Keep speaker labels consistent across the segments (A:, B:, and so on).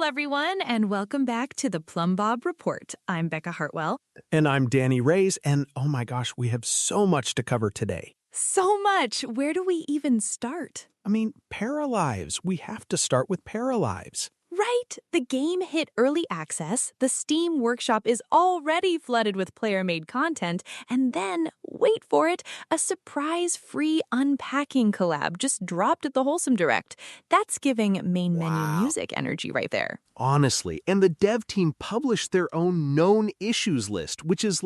A: everyone, and welcome back to the Plumbob Report. I'm Becca Hartwell.
B: And I'm Danny Reyes, and oh my gosh, we have so much to cover today.
A: So much! Where do we even start?
B: Paralives. We have to start with Paralives.
A: Right! The game hit early access, the Steam Workshop is already flooded with player-made content, and then, wait for it, a surprise free Unpacking collab just dropped at the Wholesome Direct. That's giving main menu music energy right there.
B: Honestly, and the dev team published their own known issues list, which is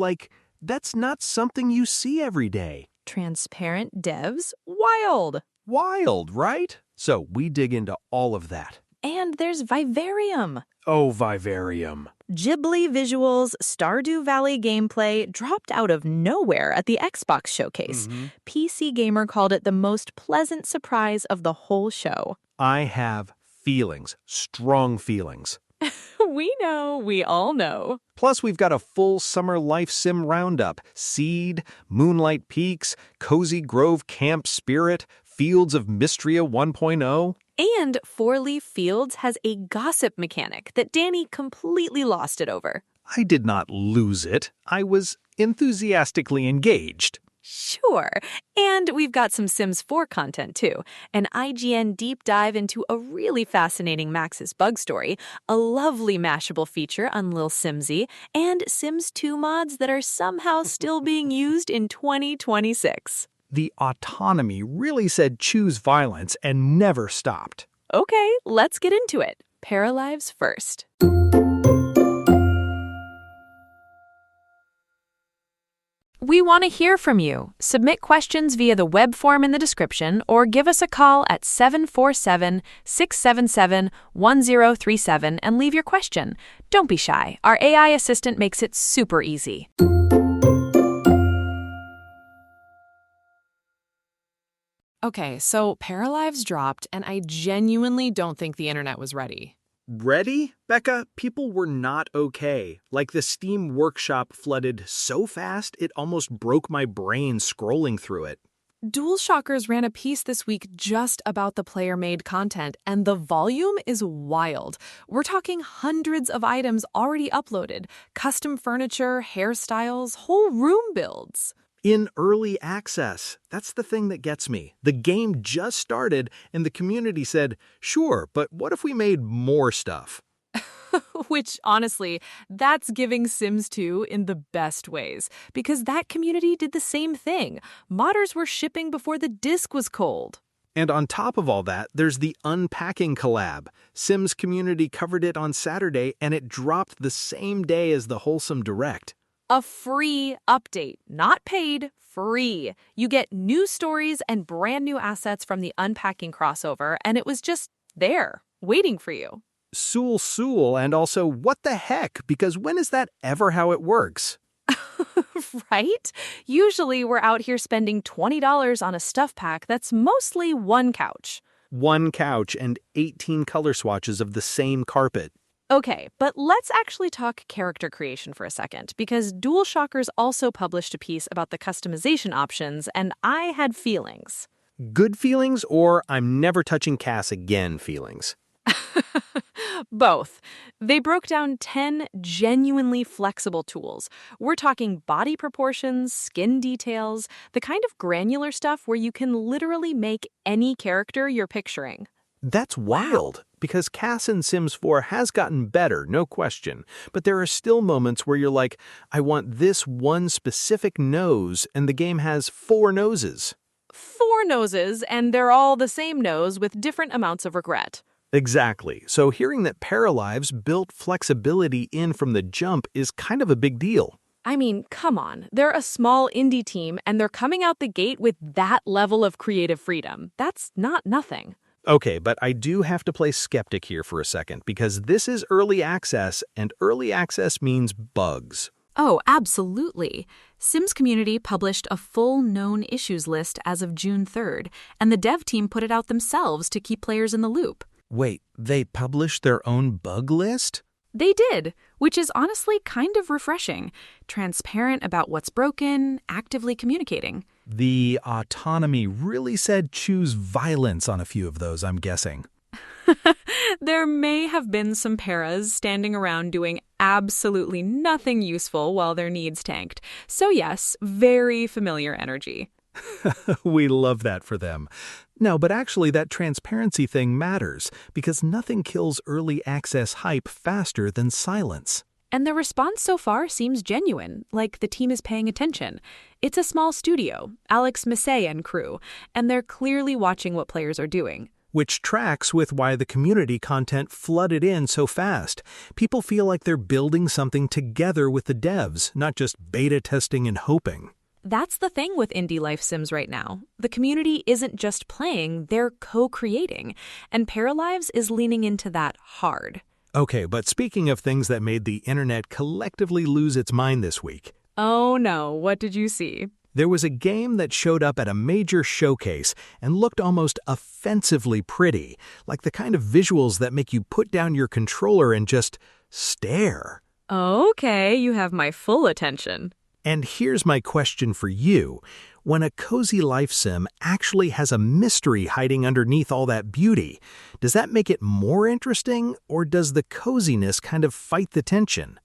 B: that's not something you see every day.
A: Transparent devs? Wild!
B: Wild, right? So we dig into all of that.
A: And there's Vivarium.
B: Oh, Vivarium.
A: Ghibli visuals, Stardew Valley gameplay dropped out of nowhere at the Xbox showcase. PC Gamer called it the most pleasant surprise of the whole show.
B: I have feelings, strong feelings.
A: We know, we all know.
B: Plus, we've got a full summer life sim roundup. Seed, Moonlight Peaks, Cozy Grove Camp Spirit, Fields of Mystria 1.0.
A: And Four Leaf Fields has a gossip mechanic that Danny completely lost it over.
B: I did not lose it. I was enthusiastically engaged.
A: Sure. And we've got some Sims 4 content, too. An IGN deep dive into a really fascinating Max's bug story, a lovely Mashable feature on Lil Simsy, and Sims 2 mods that are somehow still being used in 2026.
B: The autonomy really said choose violence and never stopped.
A: Okay, let's get into it. Paralives first. We want to hear from you. Submit questions via the web form in the description or give us a call at 747-677-1037 and leave your question. Don't be shy. Our AI assistant makes it super easy. Okay, so Paralives dropped, and I genuinely don't think the internet was ready.
B: Ready? Becca, people were not okay. The Steam Workshop flooded so fast, it almost broke my brain scrolling through it.
A: DualShockers ran a piece this week just about the player-made content, and the volume is wild. We're talking hundreds of items already uploaded, custom furniture, hairstyles, whole room builds.
B: In early access. That's the thing that gets me. The game just started, and the community said, sure, but what if we made more stuff?
A: Which, honestly, that's giving Sims 2 in the best ways, because that community did the same thing. Modders were shipping before the disc was cold.
B: And on top of all that, there's the Unpacking collab. Sims community covered it on Saturday, and it dropped the same day as the Wholesome Direct.
A: A free update, not paid, free. You get new stories and brand new assets from the Unpacking crossover, and it was just there, waiting for you.
B: Sool, and also what the heck, because when is that ever how it works?
A: Right? Usually we're out here spending $20 on a stuff pack that's mostly one couch.
B: One couch and 18 color swatches of the same carpet.
A: Okay, but let's actually talk character creation for a second, because DualShockers also published a piece about the customization options, and I had feelings.
B: Good feelings or I'm never touching Cass again feelings?
A: Both. They broke down 10 genuinely flexible tools. We're talking body proportions, skin details, the kind of granular stuff where you can literally make any character you're picturing.
B: That's wild, because Cass in Sims 4 has gotten better, no question. But there are still moments where you're like, I want this one specific nose, and the game has 4 noses.
A: 4 noses, and they're all the same nose with different amounts of regret.
B: Exactly. So hearing that Paralives built flexibility in from the jump is kind of a big deal.
A: I mean, come on. They're a small indie team, and they're coming out the gate with that level of creative freedom. That's not nothing.
B: Okay, but I do have to play skeptic here for a second, because this is early access, and early access means bugs.
A: Oh, absolutely. Sims Community published a full known issues list as of June 3rd, and the dev team put it out themselves to keep players in the loop.
B: Wait, they published their own bug list?
A: They did, which is honestly kind of refreshing. Transparent about what's broken, actively communicating.
B: The autonomy really said choose violence on a few of those, I'm guessing.
A: There may have been some paras standing around doing absolutely nothing useful while their needs tanked. So yes, very familiar energy.
B: We love that for them. No, but actually that transparency thing matters because nothing kills early access hype faster than silence.
A: And the response so far seems genuine, like the team is paying attention. It's a small studio, Alex Massey and crew, and they're clearly watching what players are doing.
B: Which tracks with why the community content flooded in so fast. People feel like they're building something together with the devs, not just beta testing and hoping.
A: That's the thing with indie life sims right now. The community isn't just playing, they're co-creating. And Paralives is leaning into that hard.
B: Okay, but speaking of things that made the internet collectively lose its mind this week.
A: Oh no, what did you see?
B: There was a game that showed up at a major showcase and looked almost offensively pretty, like the kind of visuals that make you put down your controller and just stare.
A: Okay, you have my full attention.
B: And here's my question for you. When a cozy life sim actually has a mystery hiding underneath all that beauty, does that make it more interesting, or does the coziness kind of fight the tension?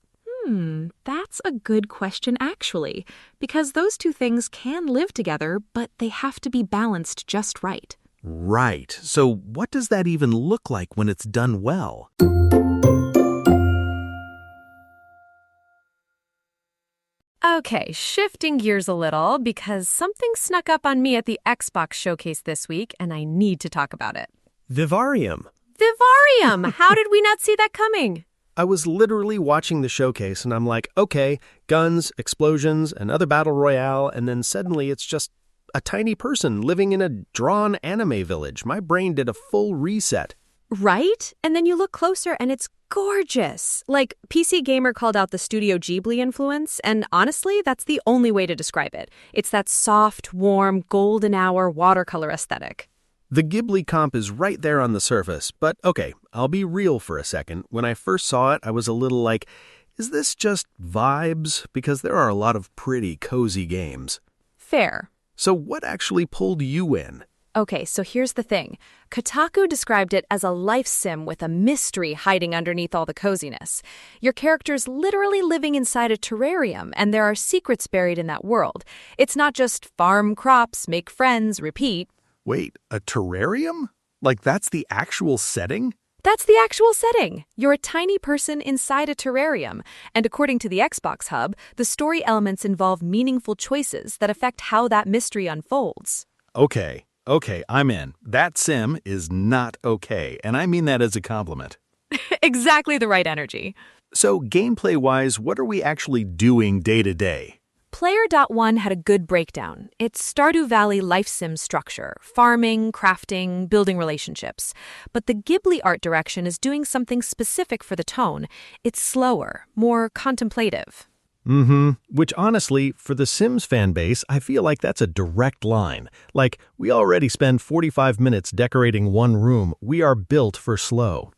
A: That's a good question actually, because those two things can live together, but they have to be balanced just right.
B: Right. So what does that even look like when it's done well?
A: Okay, shifting gears a little because something snuck up on me at the Xbox showcase this week and I need to talk about it.
C: Vivarium.
A: Vivarium! How did we not see that coming?
C: I was literally watching the showcase and I'm like, okay, guns, explosions, another battle royale, and then suddenly it's just a tiny person living in a drawn anime village. My brain did a full reset.
A: Right? And then you look closer and it's gorgeous. Like, PC Gamer called out the Studio Ghibli influence, and honestly, that's the only way to describe it. It's that soft, warm, golden hour watercolor aesthetic.
C: The Ghibli comp is right there on the surface, but okay, I'll be real for a second. When I first saw it, I was a little like, is this just vibes? Because there are a lot of pretty cozy games.
A: Fair.
C: So what actually pulled you in?
A: Okay, so here's the thing. Kotaku described it as a life sim with a mystery hiding underneath all the coziness. Your character's literally living inside a terrarium, and there are secrets buried in that world. It's not just farm crops, make friends, repeat.
B: Wait, a terrarium? Like that's the actual setting?
A: That's the actual setting. You're a tiny person inside a terrarium, and according to the Xbox Hub, the story elements involve meaningful choices that affect how that mystery unfolds.
B: Okay, I'm in. That sim is not okay, and I mean that as a compliment.
A: Exactly the right energy.
B: So gameplay-wise, what are we actually doing day to day?
A: Player.1 had a good breakdown. It's Stardew Valley life sim structure, farming, crafting, building relationships. But the Ghibli art direction is doing something specific for the tone. It's slower, more contemplative.
B: Which honestly, for the Sims fan base, I feel like that's a direct line. Like, we already spend 45 minutes decorating one room. We are built for slow.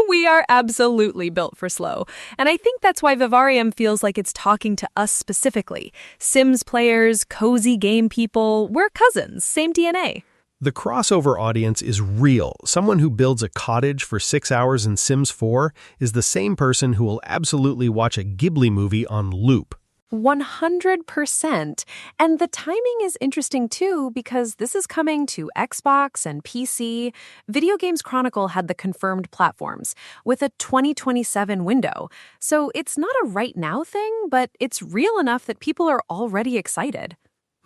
A: We are absolutely built for slow. And I think that's why Vivarium feels like it's talking to us specifically. Sims players, cozy game people, we're cousins, same DNA.
B: The crossover audience is real. Someone who builds a cottage for 6 hours in Sims 4 is the same person who will absolutely watch a Ghibli movie on loop.
A: 100%. And the timing is interesting too because this is coming to Xbox and PC. Video Games Chronicle had the confirmed platforms with a 2027 window. So it's not a right now thing, but it's real enough that people are already excited.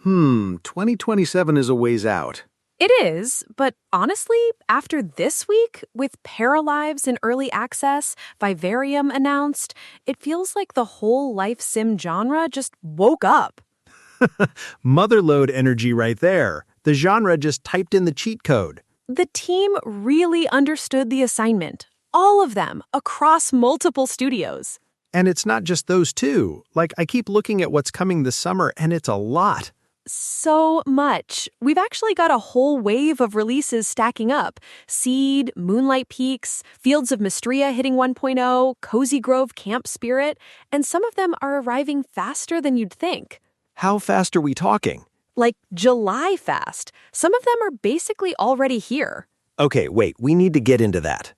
B: 2027 is a ways out.
A: It is, but honestly, after this week, with Paralives in early access, Vivarium announced, it feels like the whole life sim genre just woke up.
B: Motherlode energy right there. The genre just typed in the cheat code.
A: The team really understood the assignment. All of them, across multiple studios.
B: And it's not just those two. Like, I keep looking at what's coming this summer, and it's a lot.
A: So much. We've actually got a whole wave of releases stacking up. Seed, Moonlight Peaks, Fields of Mystria hitting 1.0, Cozy Grove Camp Spirit, and some of them are arriving faster than you'd think.
B: How fast are we talking?
A: Like July fast. Some of them are basically already here.
D: Okay, wait, we need to get into that.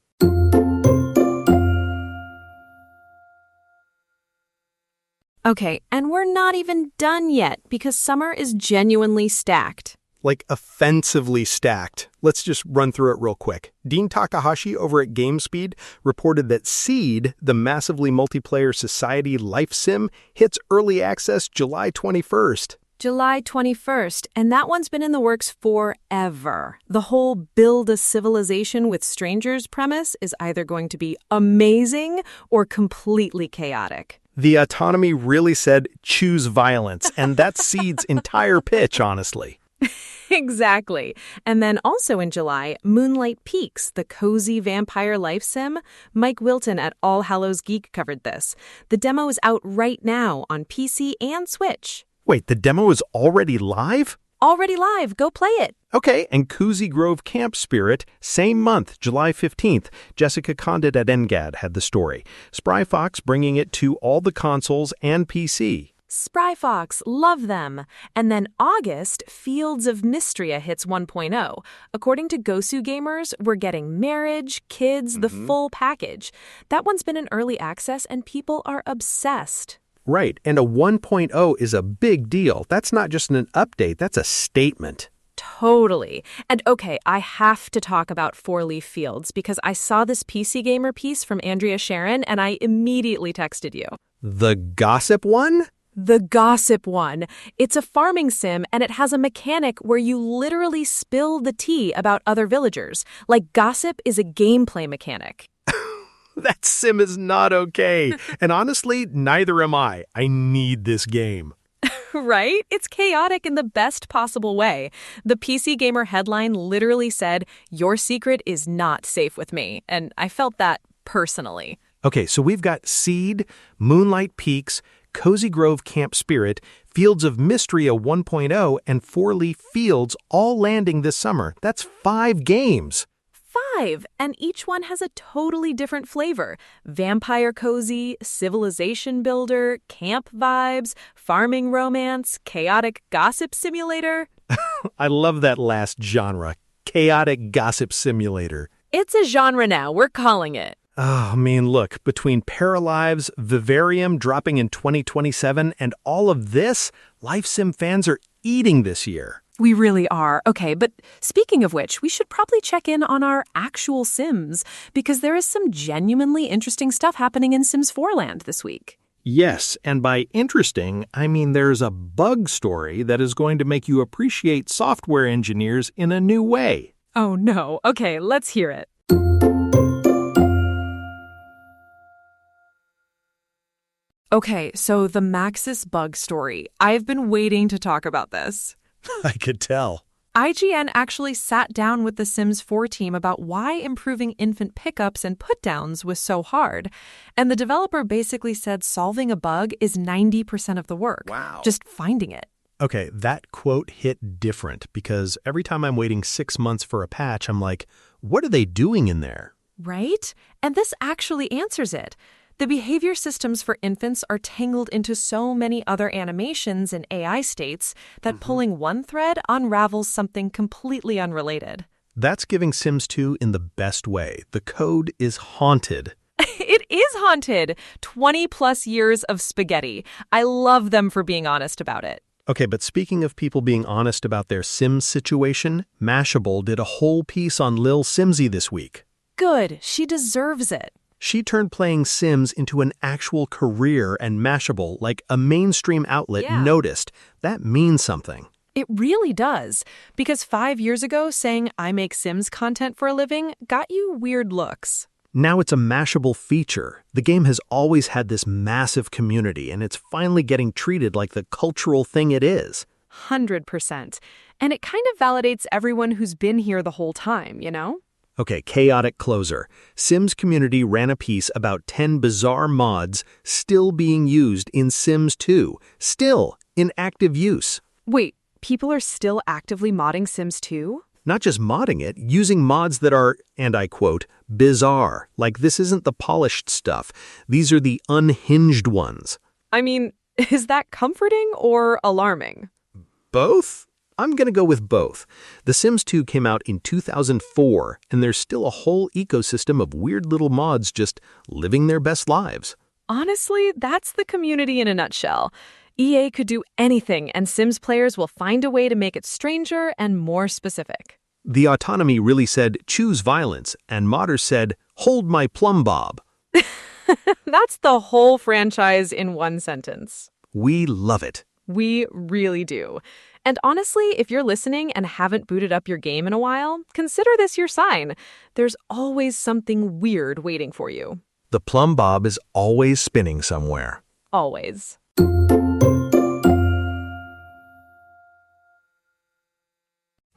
A: Okay, and we're not even done yet because summer is genuinely stacked.
B: Like offensively stacked. Let's just run through it real quick. Dean Takahashi over at GameSpeed reported that Seed, the massively multiplayer society life sim, hits early access July 21st.
A: July 21st, and that one's been in the works forever. The whole build a civilization with strangers premise is either going to be amazing or completely chaotic.
B: The autonomy really said choose violence, and that's Seed's entire pitch, honestly.
A: Exactly. And then also in July, Moonlight Peaks, the cozy vampire life sim. Mike Wilton at All Hallows Geek covered this. The demo is out right now on PC and Switch.
B: Wait, the demo is already live?
A: Already live. Go play it.
B: Okay, and Cozy Grove Camp Spirit, same month, July 15th. Jessica Condit at NGAD had the story. Spry Fox bringing it to all the consoles and PC.
A: Spry Fox, love them. And then August, Fields of Mystria hits 1.0. According to Gosu Gamers, we're getting marriage, kids, the full package. That one's been in early access and people are obsessed.
B: Right, and a 1.0 is a big deal. That's not just an update, that's a statement.
A: Totally. And okay, I have to talk about Four Leaf Fields because I saw this PC Gamer piece from Andrea Sharon and I immediately texted you.
B: The gossip one?
A: The gossip one. It's a farming sim and it has a mechanic where you literally spill the tea about other villagers. Like gossip is a gameplay mechanic.
B: That sim is not okay. And honestly, neither am I. I need this game.
A: Right? It's chaotic in the best possible way. The PC Gamer headline literally said, "Your secret is not safe with me." And I felt that personally.
B: Okay, so we've got Seed, Moonlight Peaks, Cozy Grove Camp Spirit, Fields of Mystria 1.0, and Four Leaf Fields all landing this summer. That's 5 games.
A: 5, and each one has a totally different flavor. Vampire cozy, civilization builder, camp vibes, farming romance, chaotic gossip simulator.
B: I love that last genre, chaotic gossip simulator.
A: It's a genre now, we're calling it.
B: Oh, I mean, look, between Paralives, Vivarium dropping in 2027, and all of this, Life Sim fans are eating this year.
A: We really are. Okay, but speaking of which, we should probably check in on our actual Sims, because there is some genuinely interesting stuff happening in Sims 4 land this week.
B: Yes, and by interesting, I mean there's a bug story that is going to make you appreciate software engineers in a new way.
A: Oh no. Okay, let's hear it. Okay, so the Maxis bug story. I've been waiting to talk about this.
B: I could tell.
A: IGN actually sat down with the Sims 4 team about why improving infant pickups and putdowns was so hard. And the developer basically said solving a bug is 90% of the work.
B: Wow.
A: Just finding it.
B: Okay, that quote hit different because every time I'm waiting 6 months for a patch, I'm like, what are they doing in there?
A: Right? And this actually answers it. The behavior systems for infants are tangled into so many other animations and AI states that pulling one thread unravels something completely unrelated.
B: That's giving Sims 2 in the best way. The code is haunted.
A: It is haunted. 20 plus years of spaghetti. I love them for being honest about it.
B: Okay, but speaking of people being honest about their Sims situation, Mashable did a whole piece on Lil Simsy this week.
A: Good. She deserves it.
B: She turned playing Sims into an actual career, and Mashable, like a mainstream outlet, noticed. That means something.
A: It really does. Because 5 years ago, saying I make Sims content for a living got you weird looks.
B: Now it's a Mashable feature. The game has always had this massive community, and it's finally getting treated like the cultural thing it is.
A: 100%. And it kind of validates everyone who's been here the whole time, you know?
B: Okay, chaotic closer. Sims community ran a piece about 10 bizarre mods still being used in Sims 2. Still in active use.
A: Wait, people are still actively modding Sims 2?
B: Not just modding it, using mods that are, and I quote, bizarre. Like this isn't the polished stuff. These are the unhinged ones.
A: I mean, is that comforting or alarming?
B: Both? I'm going to go with both. The Sims 2 came out in 2004, and there's still a whole ecosystem of weird little mods just living their best lives.
A: Honestly, that's the community in a nutshell. EA could do anything, and Sims players will find a way to make it stranger and more specific.
B: The autonomy really said, choose violence, and modders said, hold my Plumbob.
A: That's the whole franchise in one sentence.
B: We love it.
A: We really do. And honestly, if you're listening and haven't booted up your game in a while, consider this your sign. There's always something weird waiting for you.
B: The Plumbob is always spinning somewhere.
A: Always.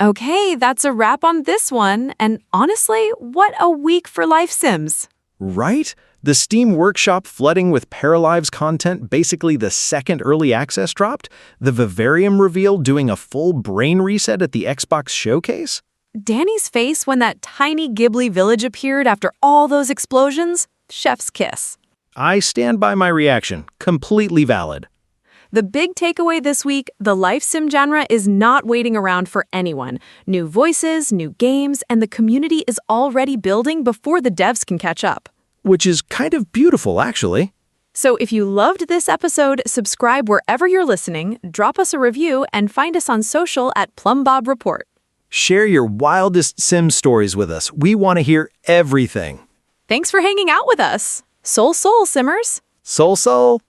A: Okay, that's a wrap on this one. And honestly, what a week for Life Sims.
C: Right? The Steam Workshop flooding with Paralives content basically the second early access dropped? The Vivarium reveal doing a full brain reset at the Xbox showcase?
A: Danny's face when that tiny Ghibli village appeared after all those explosions? Chef's kiss.
C: I stand by my reaction. Completely valid.
A: The big takeaway this week, the Life Sim genre is not waiting around for anyone. New voices, new games, and the community is already building before the devs can catch up.
C: Which is kind of beautiful, actually.
A: So if you loved this episode, subscribe wherever you're listening, drop us a review, and find us on social at Plumbob Report.
C: Share your wildest Sim stories with us. We want to hear everything.
A: Thanks for hanging out with us. Soul Simmers.
C: Soul.